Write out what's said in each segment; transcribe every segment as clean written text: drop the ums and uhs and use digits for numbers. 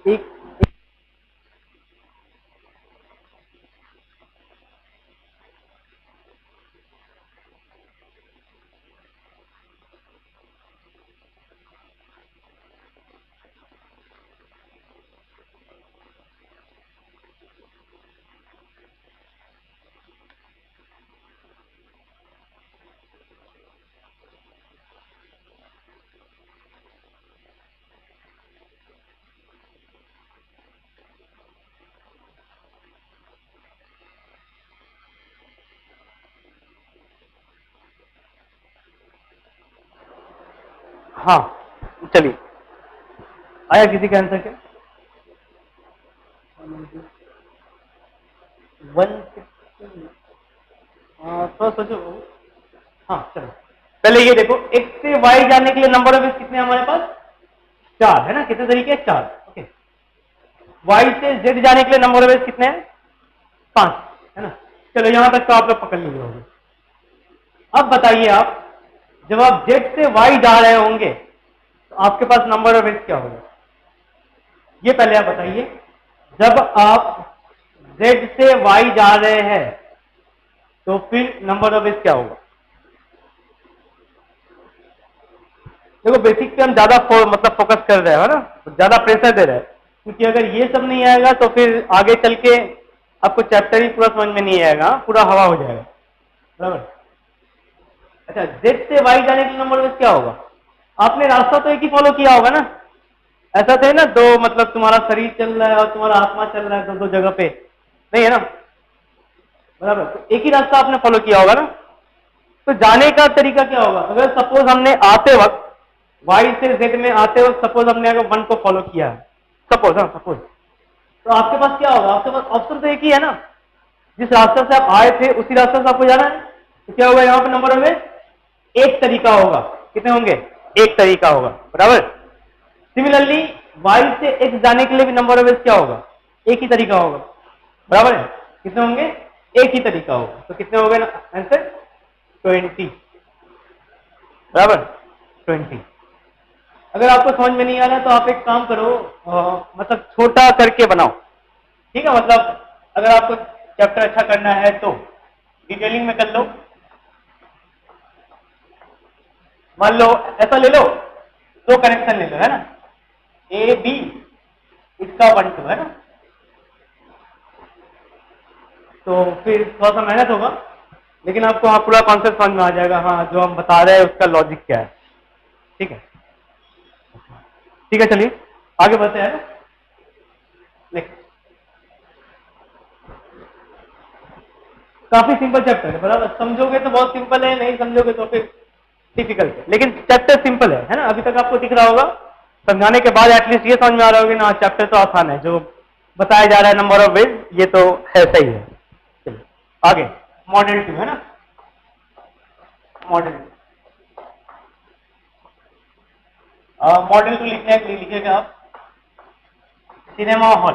एक हाँ चलिए, आया किसी का आंसर क्या? 160। थोड़ा सोचो। हाँ चलो, पहले ये देखो, x से y जाने के लिए नंबर ऑफ वेज कितने हैं हमारे पास? 4 है ना। कितने तरीके? 4। ओके। y से z जाने के लिए नंबर ऑफ वेज कितने हैं? 5 है ना। चलो यहां तक तो आप लोग पकड़ लिए होंगे। अब बताइए आप, जब आप z से y जा रहे होंगे तो आपके पास नंबर ऑफ वेज क्या होगा? ये पहले आप बताइए। जब आप z से y जा रहे हैं तो फिर नंबर ऑफ वेज क्या होगा? देखो बेसिक पे हम ज्यादा मतलब फोकस कर रहे हैं, है ना, ज्यादा प्रेशर दे रहे हैं, क्योंकि अगर ये सब नहीं आएगा तो फिर आगे चल के आपको चैप्टर ही पूरा समझ में नहीं आएगा, पूरा हवा हो जाएगा। बराबर। अच्छा, जेड से वाई जाने के नंबर में क्या होगा? आपने रास्ता तो एक ही फॉलो किया होगा ना। ऐसा थे ना, दो मतलब तुम्हारा शरीर चल रहा है और तुम्हारा आत्मा चल रहा है दो दो जगह पे, नहीं है ना। बराबर, तो एक ही रास्ता आपने फॉलो किया होगा ना। तो जाने का तरीका क्या होगा? अगर सपोज हमने आते वक्त y से z में आते वक्त सपोज हमने अगर 1 को फॉलो किया है, सपोज, हाँ सपोज, तो आपके पास क्या होगा? आपके पास ऑप्शन तो एक ही है ना। जिस रास्ते से आप आए थे उसी रास्ते से आपको जाना है। तो क्या होगा यहाँ पे? नंबर में एक तरीका होगा। कितने होंगे? एक तरीका होगा। बराबर। सिमिलरली y से x जाने के लिए भी नंबर ऑफ क्या होगा? एक ही तरीका होगा। बराबर है। कितने होंगे? एक ही तरीका होगा। तो कितने हो गए ना आंसर? 20। बराबर, 20। अगर आपको समझ में नहीं आ रहा तो आप एक काम करो, मतलब छोटा करके बनाओ। ठीक है, मतलब अगर आपको चैप्टर अच्छा करना है तो डिटेलिंग में कर लो। मान लो ऐसा ले लो, दो कनेक्शन ले लो, है ना, ए बी, इसका 1 2 है ना। तो फिर थोड़ा सा मेहनत होगा, लेकिन आपको हाँ पूरा कॉन्सेप्ट समझ में आ जाएगा, हाँ जो हम बता रहे हैं उसका लॉजिक क्या है। ठीक है, ठीक है, चलिए आगे बढ़ते हैं ना। नेक्स्ट, काफी सिंपल चैप्टर है। बराबर, समझोगे तो बहुत सिंपल है, नहीं समझोगे तो फिर डिफिकल्ट है, लेकिन चैप्टर सिंपल है ना। अभी तक आपको दिख रहा होगा, समझाने के बाद एटलीस्ट ये समझ में आ रहा होगा ना चैप्टर तो आसान है, जो बताया जा रहा है नंबर ऑफ वेज ये तो है, सही है। चलिए आगे, मॉडल 2 है ना। मॉडल मॉडल 2 लिखने के लिए लिखिएगा आप सिनेमा हॉल।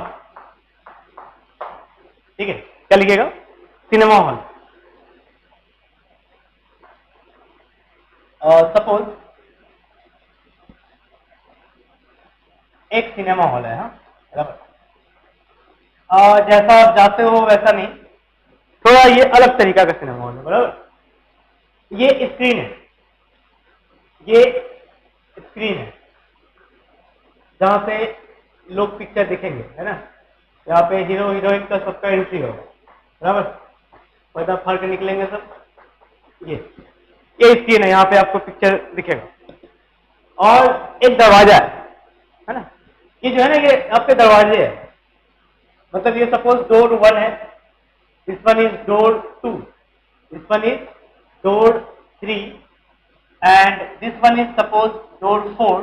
ठीक है, क्या लिखिएगा? Cinema hall. सपोज एक सिनेमा हॉल है, हाँ बराबर। जैसा आप जाते हो वैसा नहीं, थोड़ा ये अलग तरीका का सिनेमा हॉल है। बराबर, ये स्क्रीन है, ये स्क्रीन है जहां पे लोग पिक्चर देखेंगे, है ना। यहाँ पे हीरो हीरोइन का सबका एंट्री होगा। बराबर, पर्दा फाड़ के निकलेंगे सब। ये स्क्रीन है, यहाँ पे आपको पिक्चर दिखेगा। और एक दरवाजा है ना। ये जो है ना, ये आपके दरवाजे है। मतलब ये सपोज डोर 1 है, this one is door 2, this one is door 3, and this one is suppose door 4,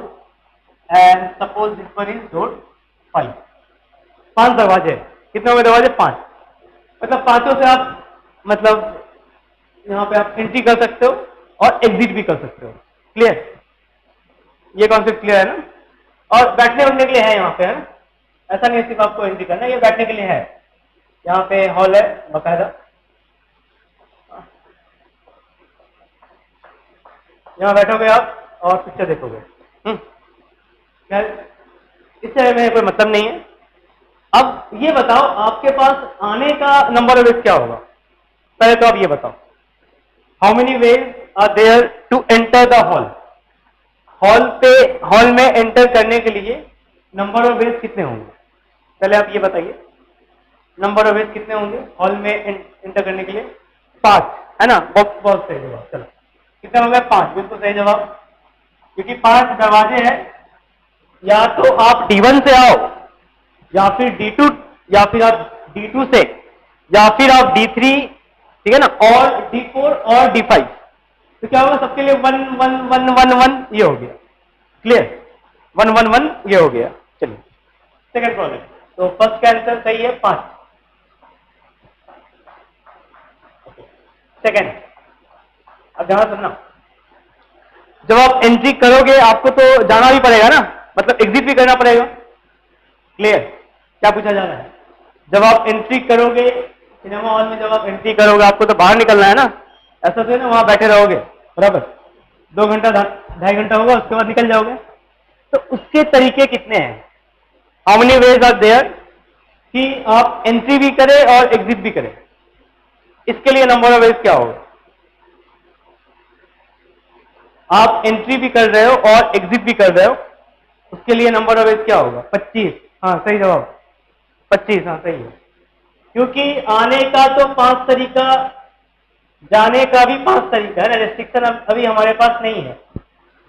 and suppose this one is door 5। 5 दरवाजे। कितने हो गए दरवाजे? 5। मतलब पांचों से आप मतलब यहाँ पे आप एंट्री कर सकते हो और एग्जिट भी कर सकते हो। क्लियर? ये कॉन्सेप्ट क्लियर है ना। और बैठने उठने के लिए है यहाँ पे, है ना। ऐसा नहीं सिर्फ आपको एंट्री करना है, ये बैठने के लिए है। यहाँ पे हॉल है बकायदा, यहाँ बैठोगे आप और पिक्चर देखोगे। खैर, इससे हमें कोई मतलब नहीं है। अब ये बताओ आपके पास आने का नंबर ऑफ वेज क्या होगा। पहले तो आप ये बताओ, how many ways are there to enter the hall. Hall में एंटर करने के लिए नंबर ऑफ वेज कितने होंगे। पहले आप ये बताइए, नंबर ऑफ वेज कितने होंगे हॉल में एंटर करने के लिए। 5 है ना। बहुत सही जवाब। चलो कितने हो गए, 5, बिल्कुल सही जवाब। क्योंकि 5 दरवाजे हैं, या तो आप D1 से आओ, या फिर D2, या फिर आप D2 से, या फिर आप D3, ठीक है ना, और D4 और D5। तो क्या होगा, सबके लिए 1 1 1 1 1 ये हो गया। क्लियर, 1 1 1 ये हो गया। चलिए सेकंड प्रॉब्लम। तो फर्स्ट का आंसर सही है 5। सेकंड, अब ध्यान सुनना, जब आप एंट्री करोगे आपको तो जाना भी पड़ेगा ना, मतलब एग्जिट भी करना पड़ेगा। क्लियर, क्या पूछा जा रहा है, जब आप एंट्री करोगे सिनेमा हॉल में, जब आप एंट्री करोगे आपको तो बाहर निकलना है ना, ऐसा तो है ना वहां बैठे रहोगे बराबर 2 घंटा 2.5 घंटा होगा, उसके बाद निकल जाओगे। तो उसके तरीके कितने हैं, how many ways are there कि आप एंट्री भी करें और एग्जिट भी करें। इसके लिए नंबर ऑफ वेज क्या होगा। आप एंट्री भी कर रहे हो और एग्जिट भी कर रहे हो, उसके लिए नंबर ऑफ वेज क्या होगा, 25। हाँ सही जवाब, 25। हाँ सही है, क्योंकि आने का तो 5 तरीका, जाने का भी 5 तरीका है ना। रेस्ट्रिक्शन अभी हमारे पास नहीं है,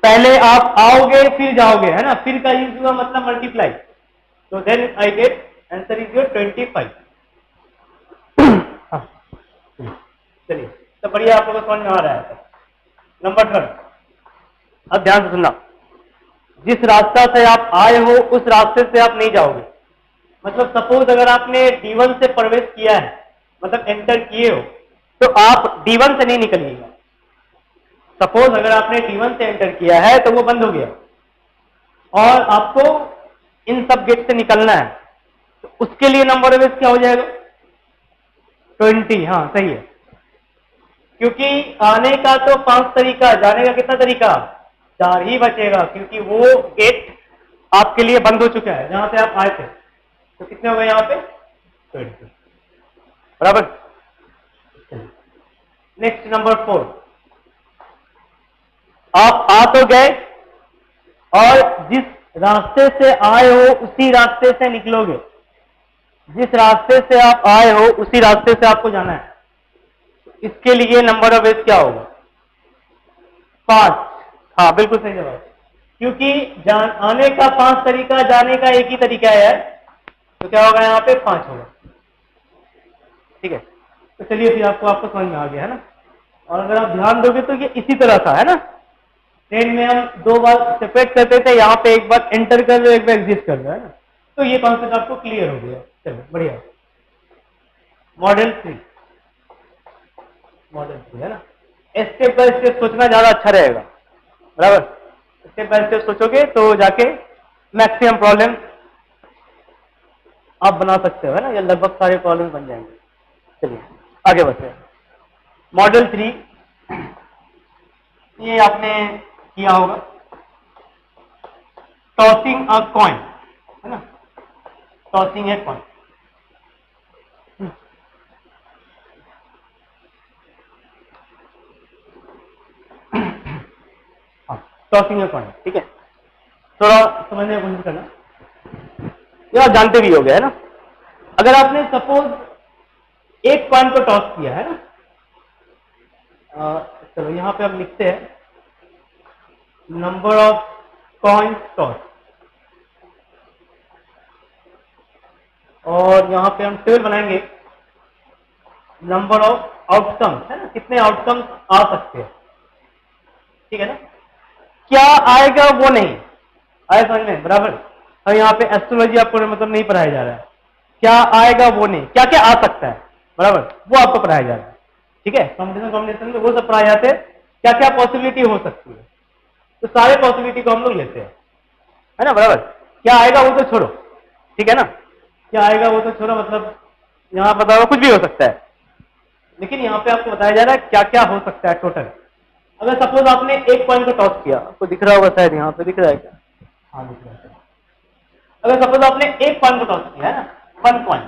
पहले आप आओगे फिर जाओगे, है ना, फिर का यूज हुआ मतलब मल्टीप्लाई। तो then I get answer is your 25। हाँ चलिए, तो बढ़िया, आप लोगों को समझ में आ रहा है। नंबर 3, अब ध्यान से सुनना, जिस रास्ता से आप आए हो उस रास्ते से आप नहीं जाओगे। मतलब सपोज अगर आपने D1 से प्रवेश किया है, मतलब एंटर किए हो, तो आप D1 से नहीं निकलिएगा। सपोज अगर आपने D1 से एंटर किया है तो वो बंद हो गया और आपको इन सब गेट से निकलना है, तो उसके लिए नंबर ऑफ वेज क्या हो जाएगा, 20। हाँ सही है, क्योंकि आने का तो 5 तरीका, जाने का कितना तरीका, 4 ही बचेगा, क्योंकि वो गेट आपके लिए बंद हो चुका है जहां से आप आए थे। तो कितने हो गए यहाँ पे, 20 बराबर। नेक्स्ट नंबर 4, आप आ तो गए और जिस रास्ते से आए हो उसी रास्ते से निकलोगे। जिस रास्ते से आप आए हो उसी रास्ते से आपको जाना है, इसके लिए नंबर ऑफ वेज क्या होगा, 5। हाँ बिल्कुल सही जवाब, क्योंकि आने का 5 तरीका, जाने का एक ही तरीका है यार, तो क्या होगा यहाँ पे 5 होगा। ठीक है, तो चलिए फिर आपको समझ में आ गया है ना। और अगर आप ध्यान दोगे तो ये इसी तरह था, है ना, ट्रेन में हम 2 बार सेपरेट करते थे, यहाँ पे एक बार एंटर कर रहे हो, एक बार एग्जिट कर रहे हो, है ना। तो ये कॉन्सेप्ट आपको क्लियर हो गया। चलो बढ़िया। मॉडल 3 है ना, स्टेप बाय स्टेप सोचना ज्यादा अच्छा रहेगा, बराबर। स्टेप बाय स्टेप सोचोगे तो जाके मैक्सिमम प्रॉब्लम आप बना सकते हो, है ना, या लगभग सारे प्रॉब्लम बन जाएंगे। चलिए आगे बढ़ते हैं। मॉडल 3, ये आपने किया होगा, टॉसिंग अ कॉइन, है ना, tossing a coin. Tossing a coin, ठीक है, थोड़ा समझने की कोशिश करना, ये आप जानते भी हो गए, है ना। अगर आपने सपोज एक कॉइन को टॉस किया, है ना, चलो यहां पे हम लिखते हैं नंबर ऑफ कॉइन्स टॉस, और यहां पे हम टेबल बनाएंगे नंबर ऑफ आउटकम्स, है ना, कितने आउटकम्स आ सकते हैं, ठीक है ना। क्या आएगा वो नहीं आए समझ में, बराबर। और यहाँ पे एस्ट्रोलॉजी आपको मतलब नहीं पढ़ाया जा रहा है, क्या आएगा वो नहीं, क्या क्या आ सकता है, बराबर, वो आपको पढ़ाया जा रहा है, ठीक है। कॉम्बिनेशन में वो सब पढ़ाए जाते हैं, क्या क्या पॉसिबिलिटी हो सकती है, तो सारे पॉसिबिलिटी को हम लोग लेते हैं, है ना, बराबर। क्या आएगा वो तो छोड़ो, ठीक है ना, क्या आएगा वो तो छोड़ो, मतलब यहाँ बताओ कुछ भी हो सकता है, लेकिन यहाँ पे आपको बताया जा रहा है क्या क्या हो सकता है टोटल। अगर सपोज आपने एक पॉइंट को टॉस किया, आपको दिख रहा होगा शायद, यहाँ पे दिख रहा है क्या, हाँ दिख रहा है। अगर सपोज आपने एक कॉइन को टॉस किया है ना, 1 कॉइन,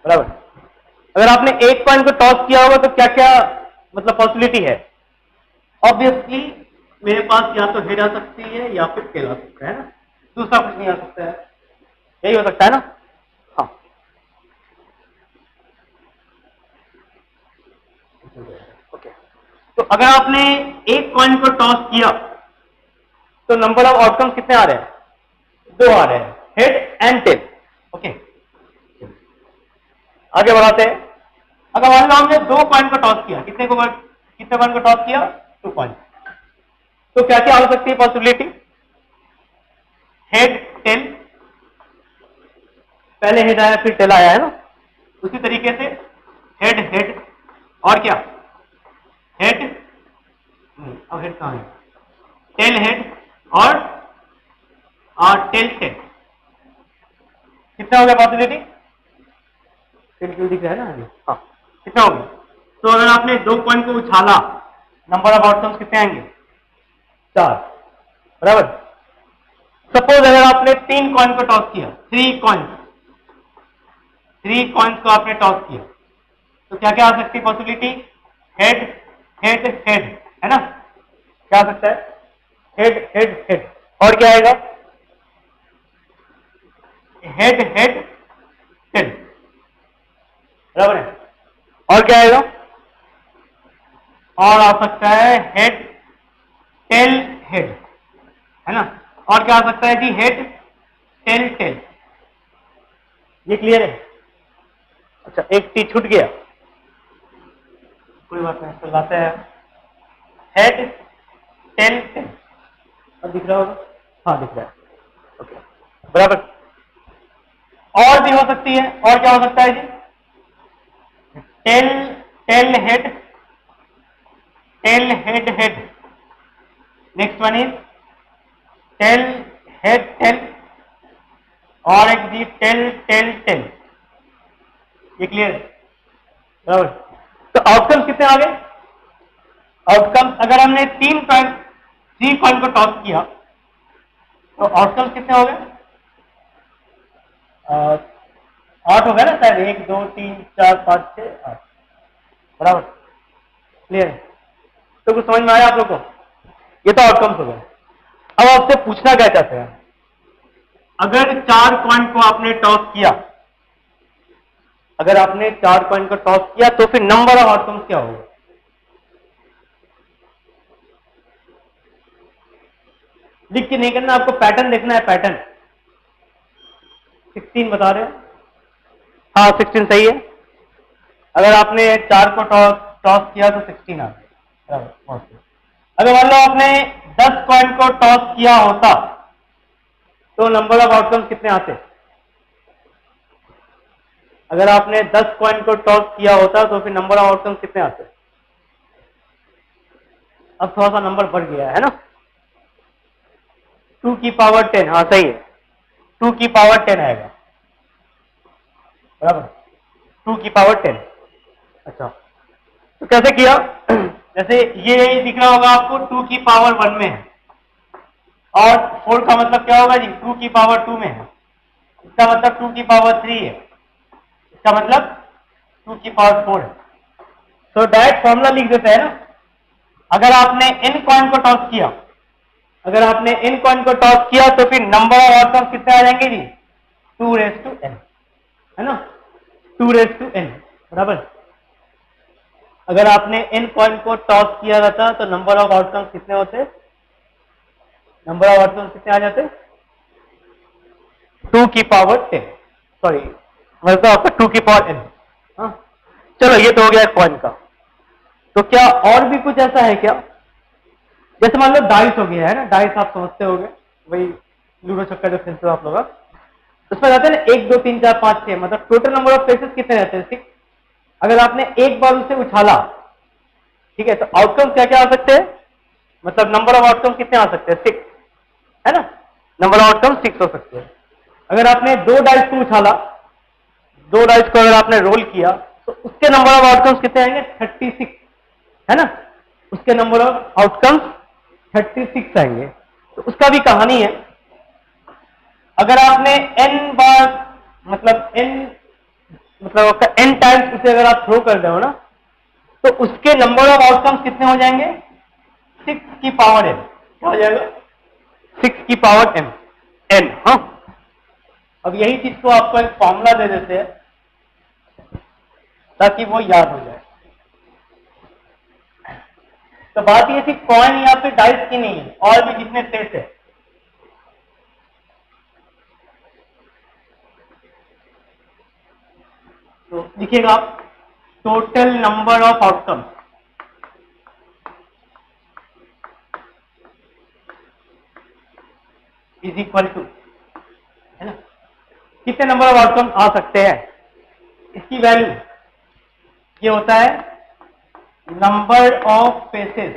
बराबर, अगर आपने एक कॉइन को टॉस किया होगा तो क्या क्या मतलब पॉसिबिलिटी है? ऑब्वियसली मेरे पास या तो हेड आ सकती है या फिर टेल आ सकता है ना, दूसरा कुछ नहीं आ सकता है, यही हो सकता है ना। हाँ, ओके। तो अगर आपने एक कॉइन को टॉस किया तो नंबर ऑफ आउटकम्स कितने आ रहे हैं? 2 आ रहे हैं, हेड एंड टेल। ओके, आगे बढ़ाते हैं। अगर मान लो हमने 2 कॉइन को टॉस किया, कितने कॉइन को टॉस किया? 2 कॉइन। तो क्या क्या हो सकती है पॉसिबिलिटी? हेड टेल, पहले हेड आया फिर टेल आया है ना, उसी तरीके से हेड हेड और क्या, हेड, अब हेड कहां है, टेल हेड और टेल टेल। कितना हो गया पॉसिबिलिटी? टेल दिख रहा है ना आगे, हाँ, कितना हो गया? तो अगर आपने 2 कॉइन को उछाला, नंबर ऑफ आउटकम्स कितने आएंगे? 4, बराबर। सपोज अगर आपने 3 कॉइन को टॉस किया, 3 कॉइन्स को आपने टॉस किया, तो क्या क्या आ सकती है पॉसिबिलिटी? हेड हेड हेड, है ना, क्या आ सकता है? हेड हेड हेड, और क्या आएगा? हेड हेड टेल, बराबर है। और क्या आएगा? और आ सकता है हेड टेल हेड, है ना, और क्या आ सकता है जी? Head tail tail. ये क्लियर है? अच्छा, एक टी छूट गया, कोई बात नहीं, चलाते हैं। हेड टेल टेल, अब दिख रहा होगा? हाँ, दिख रहा है, ओके, बराबर। और भी हो सकती है, और क्या हो सकता है जी? Tail tail head head, next one is tail head tail, और एक जी टेल टेल टेल। ये क्लियर है? बराबर। तो आउटकम्स कितने आ गए? आउटकम्स अगर हमने 3 कॉइन को टॉस किया तो आउटकम्स कितने हो गए? 8 हो गए ना शायद, 1 2 3 4 5 6 8, बराबर, क्लियर है? तो कुछ समझ में आया आप लोग को? ये तो आउटकम्स हो गए। अब आपसे पूछना क्या चाहते हैं, अगर 4 कॉइन को आपने टॉस किया, अगर आपने 4 कॉइन को टॉस किया तो फिर नंबर ऑफ आउटकम्स क्या होगा? लिख के नहीं करना, आपको पैटर्न देखना है, पैटर्न। 16 बता रहे हो? हाँ, 16 सही है। अगर आपने 4 को टॉस किया तो 16 आ गया। अगर मान लो आपने 10 कॉइन को टॉस किया होता तो नंबर ऑफ आउटकम्स कितने आते? अगर आपने 10 कॉइन को टॉस किया होता तो फिर नंबर ऑफ आउटकम्स कितने आते? अब थोड़ा सा नंबर बढ़ गया है ना, 2 की पावर 10, हाँ सही है, 2 की पावर 10 आएगा, बराबर, 2 की पावर 10। अच्छा, तो कैसे किया? जैसे ये दिख रहा होगा आपको, 2 की पावर 1 में है, और 4 का मतलब क्या होगा जी? 2 की पावर 2 में है, इसका मतलब 2 की पावर 3 है, इसका मतलब 2 की पावर 4 है। तो डायरेक्ट फॉर्मूला लिख देते हैं ना, अगर आपने n कॉइन को टॉस किया, अगर आपने n कॉइन को टॉस किया तो फिर नंबर ऑफ आउटकम्स कितने आ जाएंगे जी? 2n, है ना, 2n, बराबर। अगर आपने n कॉइन को टॉस किया रहता तो नंबर ऑफ आउटकम्स कितने होते? नंबर ऑफ आउटकम्स कितने आ जाते? 2 की पावर 10, सॉरी, मतलब आपका 2 की पावर n। हाँ, चलो ये तो हो गया कॉइन का। तो क्या और भी कुछ ऐसा है क्या? जैसे मान लो डाइस हो गया है ना, डाइस आप समझते होंगे, वही लूडो छक्का जो खेलते हो आप लोग, उसमें रहते हैं ना 1 2 3 4 5 6, मतलब टोटल नंबर ऑफ प्लेसेस कितने रहते हैं? 6। अगर आपने एक बार उसे उछाला, ठीक है, तो आउटकम क्या क्या आ सकते हैं? मतलब नंबर ऑफ आउटकम कितने आ सकते हैं? 6, है ना, नंबर ऑफ आउटकम 6 हो सकते हैं। अगर आपने 2 डाइस को उछाला, 2 डाइस को अगर आपने रोल किया तो उसके नंबर ऑफ आउटकम्स कितने आएंगे? 36, है ना, उसके नंबर ऑफ आउटकम्स 36 आएंगे। तो उसका भी कहानी है। अगर आपने n बार मतलब आपका n टाइम्स उसे अगर आप थ्रो कर दो ना, तो उसके नंबर ऑफ आउटकम्स कितने हो जाएंगे? 6 की पावर n। क्या हो जाएगा? 6 की पावर m n। हाँ, अब यही चीज को आपको एक फॉर्मूला दे देते हैं ताकि वो याद हो जाए। तो बात ये सिर्फ कॉइन या फिर डाइस की नहीं है, और भी जितने सेट है। तो लिखिएगा आप, total number of outcome is equal to, है ना, कितने नंबर ऑफ आउटकम आ सकते हैं, इसकी वैल्यू ये होता है number of faces,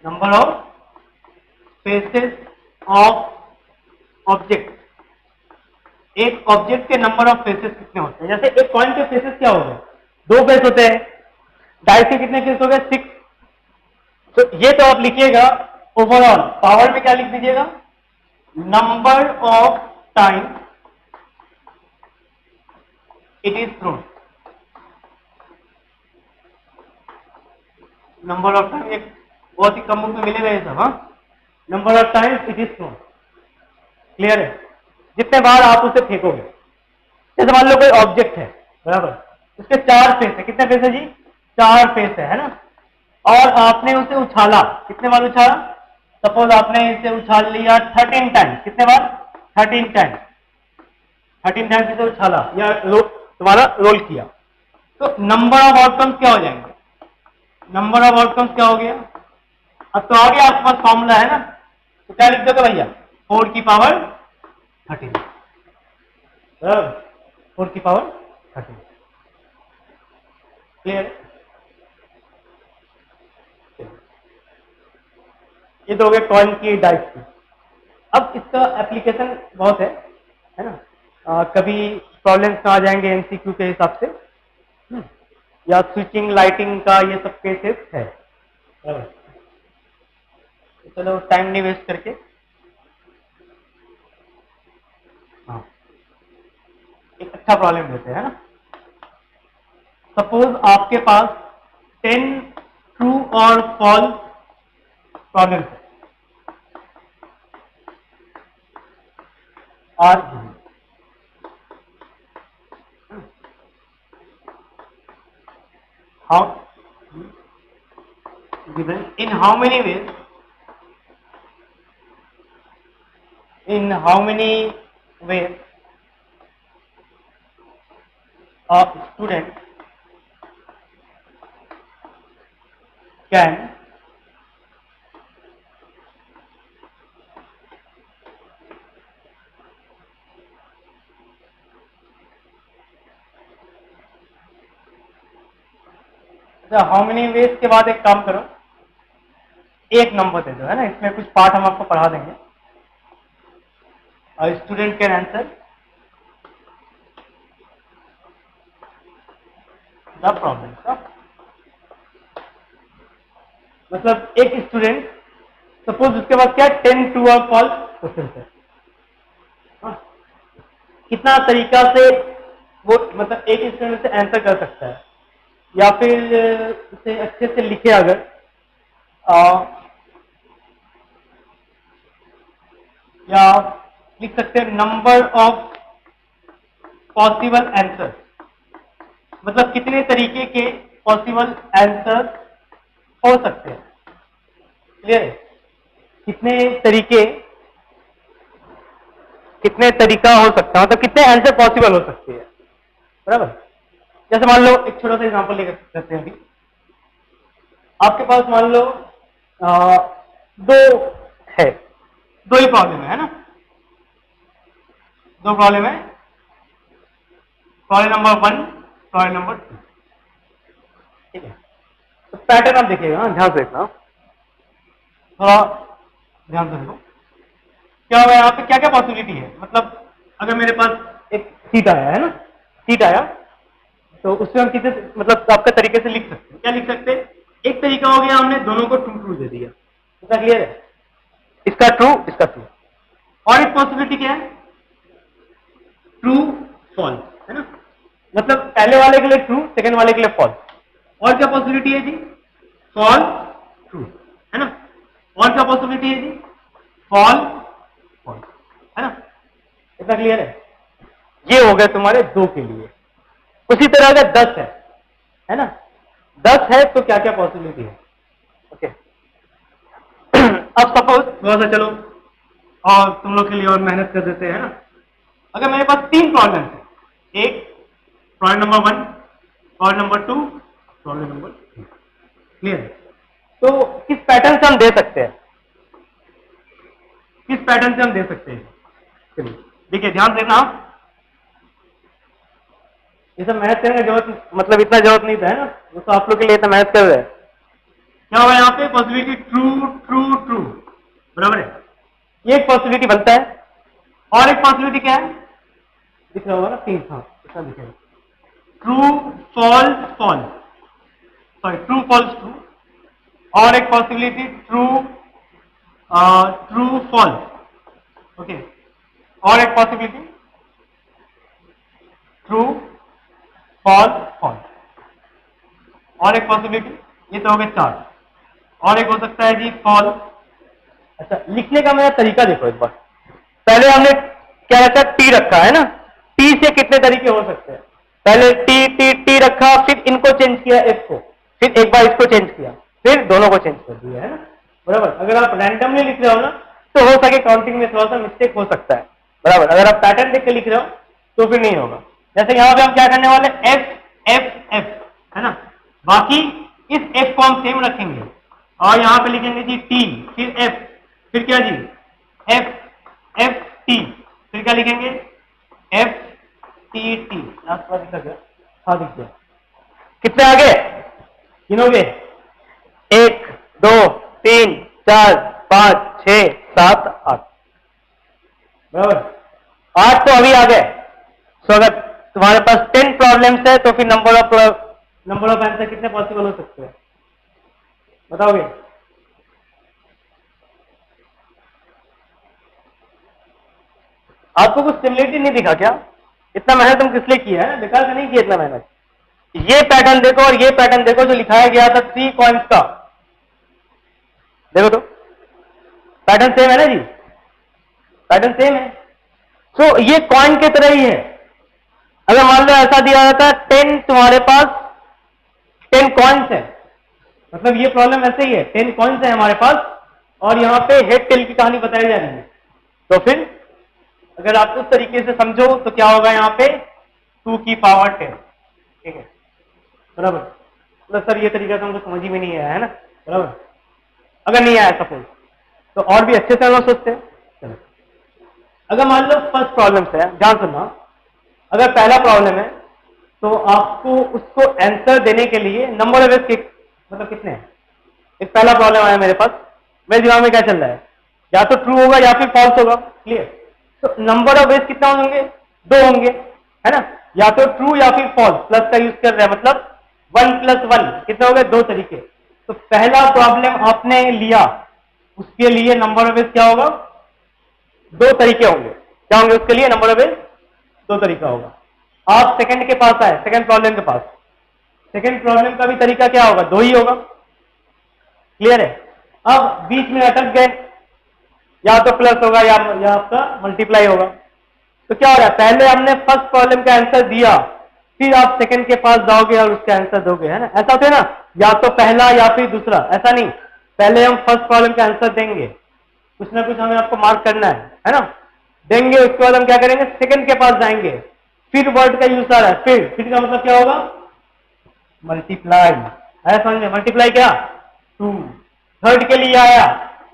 number of faces of object. एक ऑब्जेक्ट के नंबर ऑफ फेसेस कितने होते हैं? जैसे एक कॉइन के फेसेस क्या हो गए? 2 फेस होते हैं। डाइस के कितने फेस हो गए? 6। तो ये तो आप लिखिएगा ओवरऑल, पावर में क्या लिख दीजिएगा? Number of time it is throne. Number of time, एक बहुत ही कम बुक में मिलेगा ये सब। हाँ, number of time it is throne. Clear है? जितने बार आप उसे फेंकोगे। जैसे मान लो कोई ऑब्जेक्ट है, बराबर, उसके 4 फेस है। कितने फेस है जी? 4 फेस है ना। और आपने उसे उछाला, कितने बार उछाला? सपोज आपने इसे उछाल लिया 13 टाइम्स। कितने बार? 13 टाइम्स। 13 टाइम्स इसे उछाला या तुम्हारा रोल किया, तो नंबर ऑफ आउटकम्स क्या हो जाएंगे? नंबर ऑफ आउटकम्स क्या हो गया? अब तो आगे आपके पास फॉर्मूला है ना, तो क्या लिख दोगे भैया? 4 की पावर 13। 4 की पावर 13। क्लियर? ये तो हो गया कॉइन की, डाइस की। अब इसका एप्लीकेशन बहुत है ना। कभी प्रॉब्लम्स में आ जाएंगे एमसीक्यू के हिसाब से, या स्विचिंग लाइटिंग का ये सब केसेस है। चलो टाइम नहीं वेस्ट करके, हाँ, एक अच्छा प्रॉब्लम लेते हैं ना। सपोज आपके पास 10 ट्रू और फॉल्स प्रॉब्लम है, और how given in how many ways, in how many ways a student can how many veg के बाद एक काम करो, एक नंबर दे दो, है ना, इसमें कुछ पार्ट हम आपको पढ़ा देंगे। और student can answer the problem. मतलब एक स्टूडेंट, सपोज उसके पास क्या, 10 ट्रू और फॉल्स क्वेश्चन है। कितना तरीका से वो मतलब एक स्टूडेंट से आंसर कर सकता है, या फिर उसे अच्छे से लिखे अगर, या लिख सकते हैं नंबर ऑफ पॉसिबल आंसर, मतलब कितने तरीके के पॉसिबल आंसर हो सकते हैं। क्लियर है? कितने तरीका हो सकता है, मतलब कितने आंसर पॉसिबल हो सकते हैं, बराबर। जैसे मान लो एक छोटा सा एग्जांपल लेकर करते हैं। अभी आपके पास मान लो दो है, दो ही प्रॉब्लम है ना, दो प्रॉब्लम है, प्रॉब्लम नंबर 1, प्रॉब्लम नंबर 2। ठीक है, तो पैटर्न आप देखिएगा, ध्यान से देखना, थोड़ा ध्यान से देखो क्या होगा यहाँ पे, क्या क्या पॉसिबिलिटी है। मतलब अगर मेरे पास एक सीट आया है ना, सीट आया, तो उसमें हम कितने मतलब आपका तरीके से लिख सकते हैं। क्या लिख सकते हैं? एक तरीका हो गया, हमने दोनों को ट्रू ट्रू दे दिया। इसका क्लियर है? इसका ट्रू, इसका ट्रू। और एक पॉसिबिलिटी क्या है, ट्रू फॉल्स, है ना, मतलब पहले वाले के लिए ट्रू, सेकंड वाले के लिए फॉल्स। और क्या पॉसिबिलिटी है जी, फॉल्स ट्रू, है ना, और क्या पॉसिबिलिटी है जी, फॉल्स फॉल्स, है ना, इतना क्लियर है। ये हो गए तुम्हारे 2 के लिए। उसी तरह अगर 10 है ना, 10 है तो क्या क्या पॉसिबिलिटी है, ओके। अब सपोज थोड़ा सा चलो और तुम लोग के लिए और मेहनत कर देते हैं ना, अगर मेरे पास 3 प्रॉब्लम है, एक problem number 1, problem number 2, problem number 3, clear है, तो किस पैटर्न से हम दे सकते हैं, किस पैटर्न से हम दे सकते हैं, चलिए देखिए ध्यान देना, ये सब मेहनत करने की जरूरत, मतलब इतना जरूरत नहीं था, है ना, वो तो आप लोग के लिए इतना मेहनत कर रहे हैं। क्या होगा यहाँ पे पॉसिबिलिटी, ट्रू ट्रू ट्रू, बराबर है, ये एक पॉसिबिलिटी बनता है। और एक पॉसिबिलिटी क्या है, दिख रहा होगा ना 3, हाँ इतना दिखेगा, true false false, sorry true false true. और एक possibility true true false, okay. और एक पॉसिबिलिटी ट्रू फॉल्स फॉल्स, और एक पॉसिबिलिटी, ये तो हो गए 4। और एक हो सकता है जी फॉल्स। अच्छा, लिखने का मेरा तरीका देखो एक बार, पहले हमने क्या रखा, टी रखा है ना, टी से कितने तरीके हो सकते हैं, पहले टी टी टी रखा, फिर इनको चेंज किया एफ को, फिर एक बार इसको चेंज किया, फिर दोनों को चेंज कर दिया, है ना, बराबर। अगर आप रैंडमली लिख रहे हो ना तो हो सके काउंटिंग में थोड़ा सा मिस्टेक हो सकता है, बराबर। अगर आप पैटर्न देख के लिख रहे हो तो फिर नहीं होगा। जैसे यहां पे हम क्या करने वाले, एफ एफ एफ, है ना, बाकी इस एफ को हम सेम रखेंगे और यहां पे लिखेंगे जी टी, फिर एफ, फिर क्या जी एफ एफ टी, फिर क्या लिखेंगे एफ टी टी, लास्ट बार दिख गया, हाँ दिख गया। कितने आगे गिनोगे, 1 2 3 4 5 6 7 8, बराबर, 8 तो अभी आ गए। सो अगर तुम्हारे पास 10 प्रॉब्लम्स है तो फिर नंबर ऑफ आंसर कितने पॉसिबल हो सकते हैं, बताओगे। आपको कुछ सिमिलरिटी नहीं दिखा क्या, इतना मेहनत हम किस लिए किया है, बेकार से नहीं किया इतना मेहनत। ये पैटर्न देखो और ये पैटर्न देखो जो लिखाया गया था 3 कॉइन्स का, देखो तो पैटर्न सेम है ना जी, पैटर्न सेम है। सो ये कॉइन की तरह ही है। अगर मान लो ऐसा दिया जाता है 10, तुम्हारे पास 10 कॉइन्स है, मतलब ये प्रॉब्लम ऐसे ही है, 10 कॉइन्स है हमारे पास और यहाँ पे हेड टेल की कहानी बताई जा रही है, तो फिर अगर आप उस तरीके से समझो तो क्या होगा यहाँ पे 2 की पावर 10, ठीक है, बराबर। मतलब सर ये तरीका तो हमको समझ ही में नहीं आया, है ना, बराबर। अगर नहीं आया सपोज तो और भी अच्छे से हम लोग सोचते हैं। चलो, अगर मान लो फर्स्ट प्रॉब्लम से, ध्यान सुनना, अगर पहला प्रॉब्लम है तो आपको उसको आंसर देने के लिए नंबर ऑफ वेज मतलब कितने हैं। एक पहला प्रॉब्लम आया मेरे पास, मेरे दिमाग में क्या चल रहा है, या तो ट्रू होगा या फिर फॉल्स होगा, क्लियर। तो नंबर ऑफ वेज कितना होंगे, 2 होंगे, है ना, या तो ट्रू या फिर फॉल्स, प्लस का यूज कर रहे हैं, मतलब 1 + 1 कितने हो गए, 2 तरीके। तो पहला प्रॉब्लम आपने लिया, उसके लिए नंबर ऑफ वेज क्या होगा, 2 तरीके होंगे। क्या होंगे उसके लिए, नंबर ऑफ वेज 2 तरीका होगा। आप सेकंड के पास आए, सेकंड प्रॉब्लम के पास, सेकंड प्रॉब्लम का भी तरीका क्या होगा, 2 ही होगा, क्लियर है। अब बीच में अटक गए, या तो प्लस होगा या आपका मल्टीप्लाई होगा। तो क्या हो रहा है, पहले हमने फर्स्ट प्रॉब्लम का आंसर दिया, फिर आप सेकंड के पास जाओगे और उसका आंसर दोगे, है ना, ऐसा होता है ना, या तो पहला या फिर दूसरा, ऐसा नहीं, पहले हम फर्स्ट प्रॉब्लम का आंसर देंगे, कुछ ना कुछ हमें आपको मार्क करना है ना, देंगे, उसके बाद हम क्या करेंगे, सेकंड के पास जाएंगे, फिर वर्ड का यूज आ रहा है, फिर का मतलब क्या होगा, मल्टीप्लाई, है समझ में, मल्टीप्लाई क्या 2, थर्ड के लिए आया,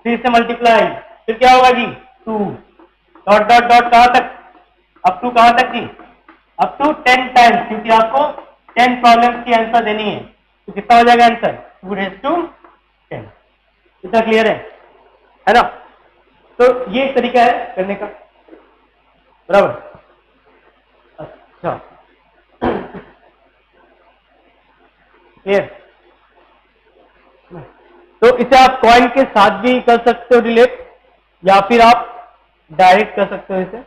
फिर से मल्टीप्लाई, फिर क्या होगा जी 2, डॉट डॉट डॉट कहां तक, अप टू कहां तक जी, अप टू 10 टाइम्स, क्योंकि आपको 10 प्रॉब्लम्स की आंसर देनी है, तो कितना हो जाएगा आंसर 2⁻10। इतना क्लियर है ना। तो ये एक तरीका है करने का, बराबर। अच्छा, क्लियर। तो इसे आप कॉइन के साथ भी कर सकते हो रिलेट, या फिर आप डायरेक्ट कर सकते हो इसे,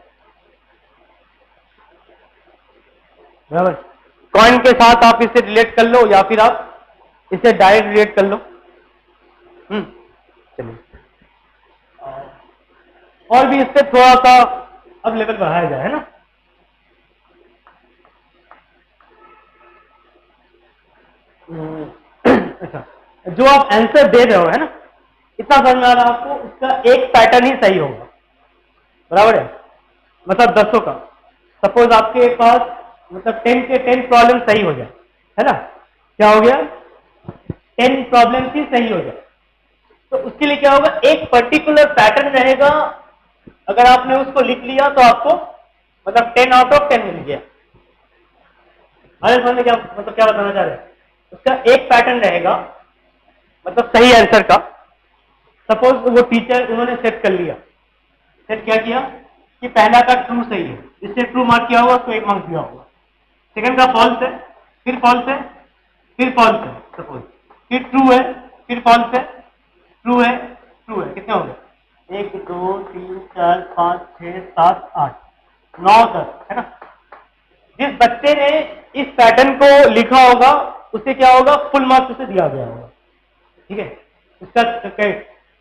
बराबर। कॉइन के साथ आप इसे रिलेट कर लो या फिर आप इसे डायरेक्ट रिलेट कर लो। चलिए, और भी इससे थोड़ा सा अब लेवल बढ़ाया जाए, है ना। अच्छा, जो आप आंसर दे रहे हो, है ना, इतना समझ में आ रहा है आपको, उसका एक पैटर्न ही सही होगा, बराबर है। मतलब 10 का, सपोज आपके पास मतलब 10 के 10 प्रॉब्लम सही हो जाए, है ना, क्या हो गया, 10 प्रॉब्लम ही सही हो जाए, तो उसके लिए क्या होगा, एक पर्टिकुलर पैटर्न रहेगा। अगर आपने उसको लिख लिया तो आपको मतलब 10 आउट ऑफ 10 मिल गया। अरे समझ में क्या मतलब क्या बताना चाह रहे हैं, उसका एक पैटर्न रहेगा मतलब सही आंसर का। सपोज वो टीचर उन्होंने सेट कर लिया, सेट क्या किया कि पहला का ट्रू सही है, इससे ट्रू मार्क किया होगा तो 1 मार्क दिया होगा। सेकंड का फॉल्स है, फिर फॉल्स है, फिर फॉल्स है, सपोज फिर ट्रू है, फिर फॉल्स है, ट्रू है, ट्रू है, कितने हो गए, 1 2 3 4 5 6 7 8 9 10, है ना। जिस बच्चे ने इस पैटर्न को लिखा होगा उसे क्या होगा, फुल मार्क्स उसे दिया गया होगा, ठीक है। इसका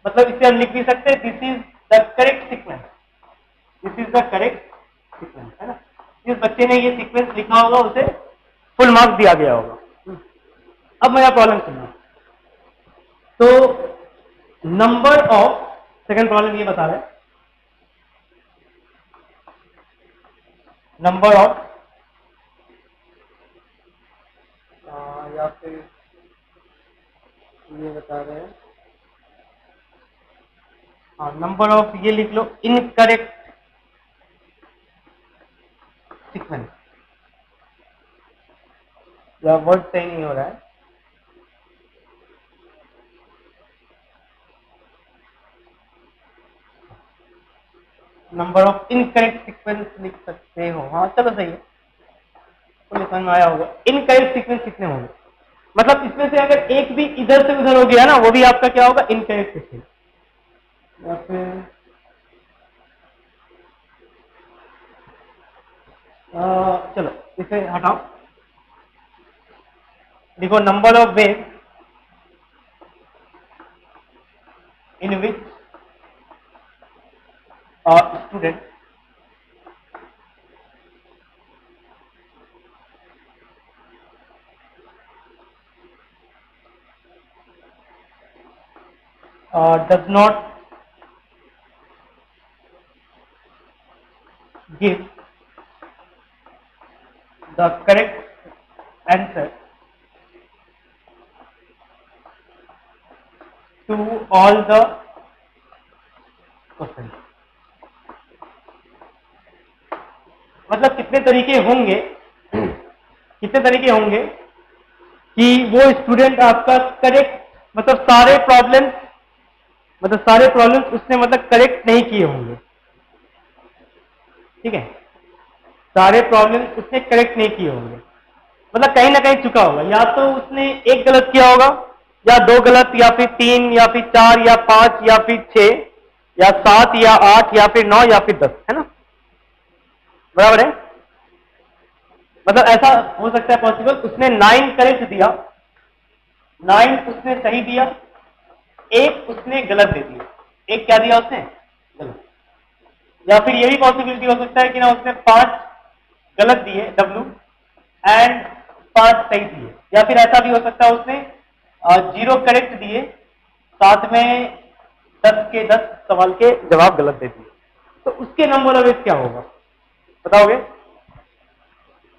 मतलब इसे हम लिख भी सकते हैं, this is the correct sequence, this is the correct sequence, है ना। जिस बच्चे ने ये सीक्वेंस लिखा होगा उसे फुल मार्क्स दिया गया होगा। अब मेरा प्रॉब्लम सुनना, तो नंबर ऑफ, सेकंड प्रॉब्लम ये बता रहे, नंबर ऑफ या फिर ये बता रहे हैं, हाँ, नंबर ऑफ ये लिख लो, इनकरेक्ट सीक्वेंस, या वर्ड सही नहीं हो रहा है, नंबर ऑफ इनकरेक्ट सीक्वेंस लिख सकते हो, हाँ चलो सही है, तो समझ में आया होगा। इनकरेक्ट सीक्वेंस कितने होंगे, मतलब इसमें से अगर एक भी इधर से उधर हो गया ना, वो भी आपका क्या होगा, इनकरेक्ट सीक्वेंस। या फिर चलो इसे हटाओ, देखो number of ways in which student does not give the correct answer to all the questions। मतलब कितने तरीके होंगे, कितने तरीके होंगे कि वो स्टूडेंट आपका करेक्ट, मतलब सारे प्रॉब्लम्स उसने मतलब करेक्ट नहीं किए होंगे, ठीक है, सारे प्रॉब्लम्स उसने करेक्ट नहीं किए होंगे, मतलब कहीं ना कहीं चुका होगा, या तो उसने एक गलत किया होगा, या 2 गलत, या फिर 3, या फिर 4, या 5, या फिर 6, या 7, या 8, या फिर 9, या फिर 10, है ना, बराबर है। मतलब ऐसा हो सकता है पॉसिबल, उसने 9 करेक्ट दिया, 9 उसने सही दिया, एक उसने गलत दे दिया, एक क्या दिया उसने, गलत। या फिर ये भी पॉसिबिलिटी हो सकता है कि ना उसने 5 गलत दिए डब्लू एंड 5 सही दिए, या फिर ऐसा भी हो सकता है उसने 0 करेक्ट दिए, साथ में 10 के 10 सवाल के जवाब गलत दे दिए, तो उसके नंबर ऑफ वेज क्या होगा, बताओगे,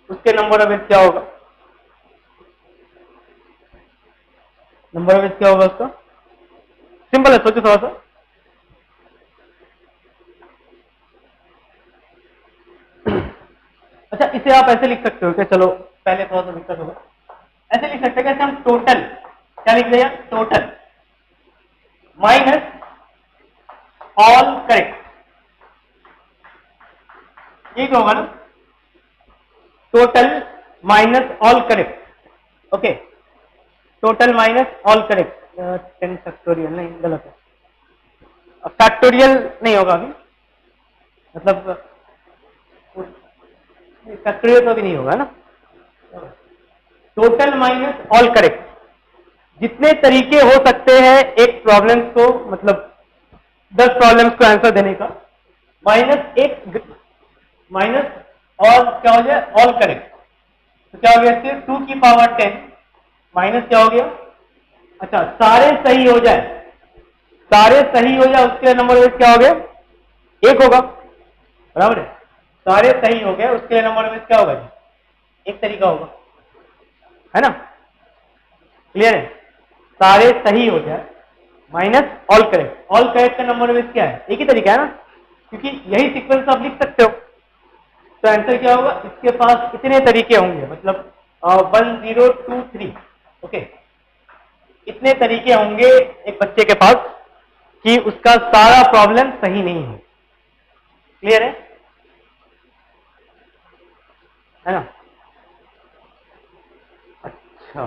उसके नंबर ऑफ वेज क्या होगा, नंबर ऑफ वेज क्या होगा उसका, सिंपल है, सोचो थोड़ा सा। अच्छा, इसे आप ऐसे लिख सकते हो कि, चलो पहले थोड़ा सा दिक्कत होगा, ऐसे लिख सकते हैं कि हम टोटल क्या लिख दिया, टोटल माइनस ऑल करेक्ट, ये तो होगा ना, total minus all correct, okay, total minus all correct, 10 factorial नहीं, गलत है, फैक्टोरियल नहीं होगा अभी, मतलब सक्रिय तो भी नहीं होगा ना। टोटल माइनस ऑल करेक्ट, जितने तरीके हो सकते हैं एक प्रॉब्लम्स को, मतलब 10 प्रॉब्लम्स को आंसर देने का, माइनस एक माइनस और क्या हो जाए ऑल करेक्ट, तो क्या हो गया इससे 2 की पावर 10 माइनस क्या हो गया, अच्छा सारे सही हो जाए, सारे सही हो जाए उसके नंबर बेस क्या हो गया, एक होगा, बराबर है। सारे सही हो गए उसके लिए नंबर बेस क्या होगा, एक तरीका होगा, है ना, क्लियर है। सारे सही हो जाए minus all correct, all correct का नंबर बेस क्या है, एक ही तरीका है ना, क्योंकि यही सीक्वेंस आप लिख सकते हो। तो आंसर क्या होगा, इसके पास इतने तरीके होंगे, मतलब 1 0 2 3, ओके, इतने तरीके होंगे एक बच्चे के पास कि उसका सारा प्रॉब्लम सही नहीं है, क्लियर है ना। अच्छा,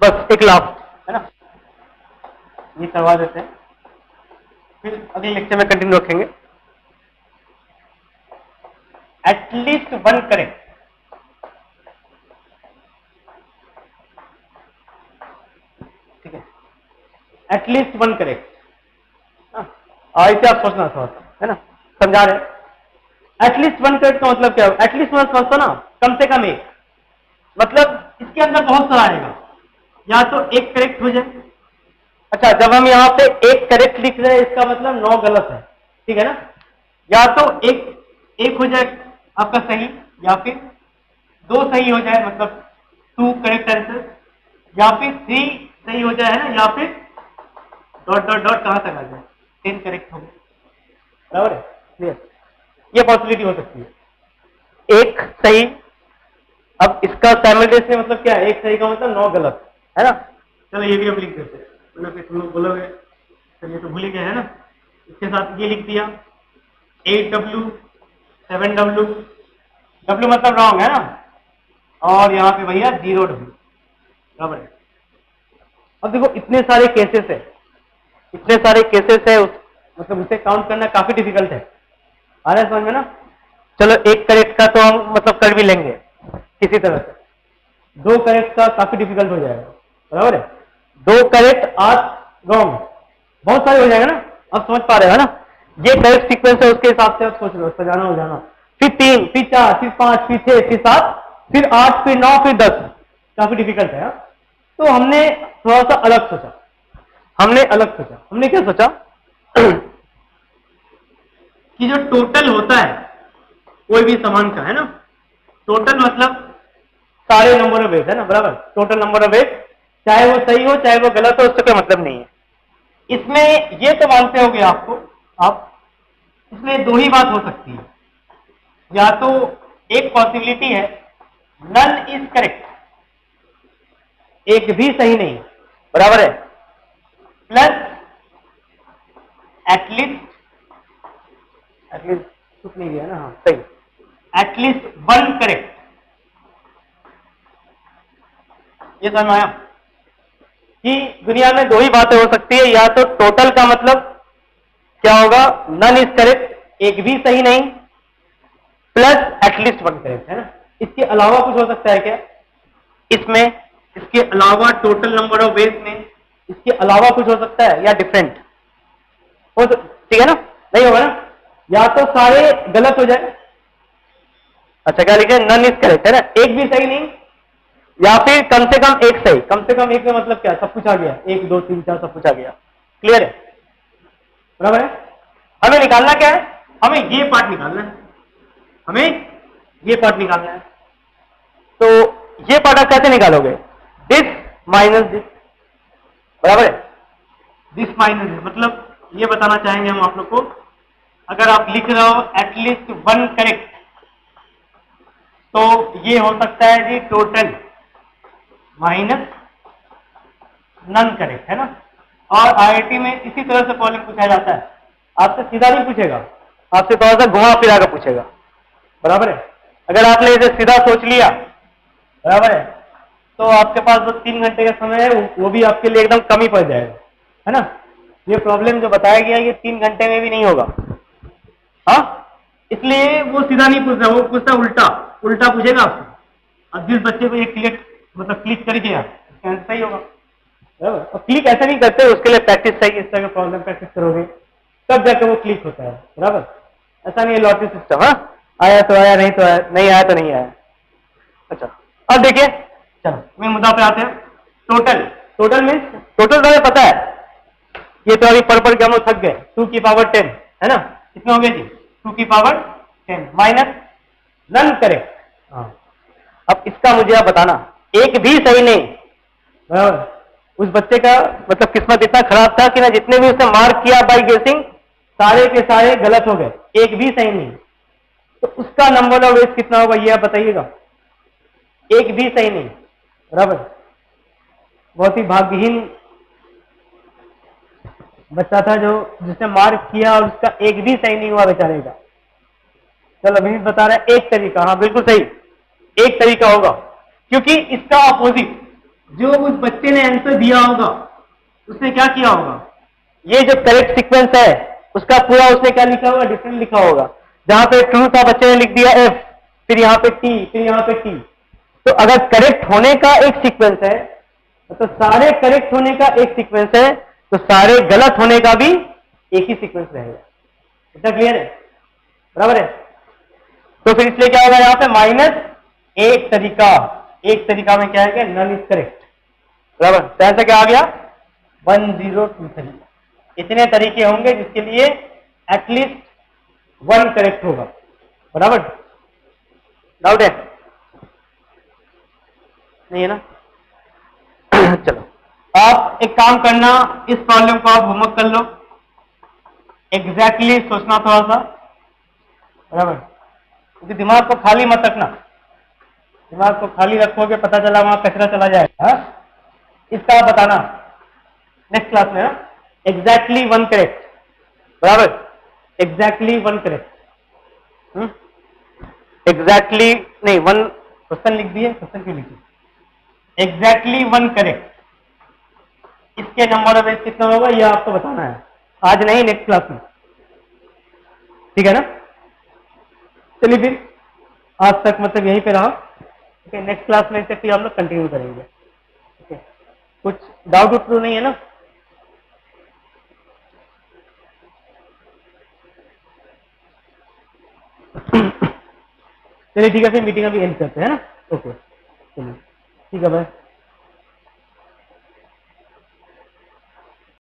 बस एक लास्ट है ना, ये करवा देते हैं, फिर अगले लेक्चर में कंटिन्यू रखेंगे। एटलीस्ट वन करेक्ट, ठीक है, एटलीस्ट वन करेक्ट, इसे आप सोचना थोड़ा सा, है ना, समझा रहे। एटलीस्ट वन करेक्ट का मतलब क्या है, एटलीस्ट वन समझता ना, कम से कम एक, मतलब इसके अंदर बहुत सारा आएगा, या तो एक करेक्ट हो जाए, अच्छा जब हम यहाँ पे एक करेक्ट लिख रहे हैं इसका मतलब 9 गलत है, ठीक है ना, या तो एक हो जाए आपका सही, या फिर 2 सही हो जाए, मतलब 2 करेक्ट आंसर, या फिर 3 सही हो जाए, है ना, या फिर डॉट डॉट डॉट कहां तक आ जाए, 10 करेक्ट हो गए, बराबर है, क्लियर, ये पॉसिबिलिटी हो सकती है एक सही। अब इसका साइमल्टेनियसली मतलब क्या है, एक सही का मतलब 9 गलत, है ना। चलो ये भी हम लिख देते हैं, तुम लोग बोलोगे चलिए तो भूल ही गए, है ना, इसके साथ ये लिख दिया 8W 7W, W मतलब रॉन्ग है ना, और यहाँ पे भैया 0W, बराबर है। अब देखो इतने सारे केसेस है, इतने सारे केसेस है मतलब उसे काउंट करना काफी डिफिकल्ट है, आ रहा है समझ में ना। चलो एक करेक्ट का तो हम मतलब कर भी लेंगे किसी तरह से, 2 करेक्ट का काफी डिफिकल्ट हो जाएगा, बराबर है, 2 करेक्ट 8 रॉन्ग, बहुत सारे हो जाएगा ना, आप समझ पा रहे हो ना, ये करेक्ट सीक्वेंस है उसके हिसाब से आप सोच लो, सजाना हो जाना, फिर 3 फिर 4 फिर 5 फिर 6 फिर 7 फिर 8 फिर 9 फिर 10, काफी डिफिकल्ट है। तो हमने थोड़ा सा अलग सोचा, हमने क्या सोचा कि जो टोटल होता है कोई भी सामान का, है ना, टोटल मतलब सारे नंबर ऑफ वेट, है ना, बराबर, टोटल नंबर ऑफ वेट, चाहे वो सही हो चाहे वो गलत हो, उससे कोई मतलब नहीं है। इसमें ये तो मानते होंगे आप इसमें 2 ही बात हो सकती है, या तो एक पॉसिबिलिटी है नन इज करेक्ट, एक भी सही नहीं, बराबर है, प्लस एटलीस्ट कुछ नहीं दिया ना, हाँ सही, एटलीस्ट वन करेक्ट, ये समझ में आया कि दुनिया में 2 ही बातें हो सकती है, या तो टोटल का मतलब क्या होगा, नन इज करेक्ट, एक भी सही नहीं, प्लस एटलीस्ट वन करेक्ट, है ना। इसके अलावा कुछ हो सकता है क्या इसमें, इसके अलावा टोटल नंबर ऑफ वेज में इसके अलावा कुछ हो सकता है या डिफरेंट हो, ठीक है ना, नहीं होगा ना, या तो सारे गलत हो जाए, अच्छा क्या लिखे, नन इज करेक्ट, है ना, एक भी सही नहीं, या फिर कम से कम एक सही, कम से कम एक का मतलब क्या, सब कुछ आ गया, 1 2 3 4 सब कुछ आ गया, क्लियर है, बराबर है। हमें निकालना क्या है, हमें ये पार्ट निकालना है, हमें ये पार्ट निकालना है। तो ये पार्ट आप कैसे निकालोगे, दिस माइनस दिस, बराबर है, दिस माइनस दिस, मतलब ये बताना चाहेंगे हम आप लोग को, अगर आप लिख रहे हो एटलीस्ट वन करेक्ट, तो ये हो सकता है जी टोटल माइनस नन करेक्ट, है ना। और आईआईटी में इसी तरह से प्रॉब्लम पूछा जाता है, आपसे सीधा नहीं पूछेगा, आपसे थोड़ा सा घुमा फिरा कर पूछेगा, बराबर है। अगर आपने इसे सीधा सोच लिया, बराबर है, तो आपके पास जो 3 घंटे का समय है वो भी आपके लिए एकदम कम ही पड़ जाएगा, है ना। ये प्रॉब्लम जो बताया गया ये 3 घंटे में भी नहीं होगा। हाँ, इसलिए वो सीधा नहीं पूछता, वो पूछता उल्टा, उल्टा पूछेगा आपसे। अब जिस बच्चे को ये क्लिक कर गया इसका आंसर सही होगा। बराबर। और क्लिक ऐसा नहीं करते, उसके लिए प्रैक्टिस चाहिए। इस तरह का प्रॉब्लम प्रैक्टिस करोगे तब जाकर वो क्लिक होता है। बराबर, ऐसा नहीं है लॉटरी सिस्टम। हाँ, आया तो आया, नहीं तो आया, नहीं आया तो नहीं आया। अच्छा, अब देखिए, चलो मेन मुद्दा पे आते हैं। टोटल, टोटल मीन्स टोटल तो हमें पता है, ये तो अभी पढ़ के हम लोग थक गए। 2 की पावर 10 है ना, कितने हो गए जी? 2 की पावर 10 माइनस नन करेक्ट। हाँ, अब इसका मुझे आप बताना, एक भी सही नहीं। बराबर, उस बच्चे का मतलब किस्मत इतना खराब था कि ना जितने भी उसने मार्क किया बाय गेसिंग सारे के सारे गलत हो गए, एक भी सही नहीं। तो उसका नंबर ऑफ वेज कितना होगा ये आप बताइएगा। एक भी सही नहीं। बराबर, बहुत ही भाग्यहीन बच्चा था जो जिसने मार्क किया और उसका एक भी सही नहीं हुआ बेचारे का। चलो अभी बता रहे हैं एक तरीका। हाँ बिल्कुल सही, एक तरीका होगा, क्योंकि इसका अपोजिट जो उस बच्चे ने आंसर दिया होगा उसने क्या किया होगा, ये जो करेक्ट सीक्वेंस है उसका पूरा उसने क्या लिखा होगा, डिफरेंट लिखा होगा। जहां पे ट्रू था बच्चे ने लिख दिया एफ, फिर यहाँ पे टी, फिर यहाँ पे टी। तो अगर करेक्ट होने का एक सीक्वेंस है तो सारे करेक्ट होने का एक सीक्वेंस है, तो सारे गलत होने का भी एक ही सीक्वेंस रहेगा। इतना क्लियर है? बराबर है। तो फिर इसलिए क्या होगा यहाँ पे माइनस एक तरीका, एक तरीका में क्या है, नन इज करेक्ट। बराबर, तो ऐसा क्या आ गया 1023। इतने तरीके होंगे जिसके लिए एटलीस्ट 1 करेक्ट होगा। बराबर, डाउट है? नहीं है ना? चलो आप एक काम करना, इस प्रॉब्लम को आप होमवर्क कर लो, एग्जैक्टली सोचना थोड़ा सा। बराबर, क्योंकि दिमाग को खाली मत रखना, दिमाग को खाली रखोगे पता चला वहां कचरा चला जाएगा। इसका आप बताना नेक्स्ट क्लास में। Exactly 1 correct. बराबर, एग्जैक्टली 1 करेक्ट। एग्जैक्टली नहीं 1 क्वेश्चन लिख दिए, क्वेश्चन क्यों लिखिए, एग्जैक्टली 1 करेक्ट। इसके नंबर ऑफ वेज कितना होगा ये आपको बताना है, आज नहीं नेक्स्ट क्लास में। ठीक है ना? चलिए फिर आज तक मतलब यहीं पे रहा। ओके, नेक्स्ट क्लास में से फिर हम लोग कंटिन्यू करेंगे। ओके, कुछ डाउट तो नहीं है ना? चलिए ठीक है, फिर मीटिंग अभी एंड करते हैं ना। ओके चलिए ठीक है भाई।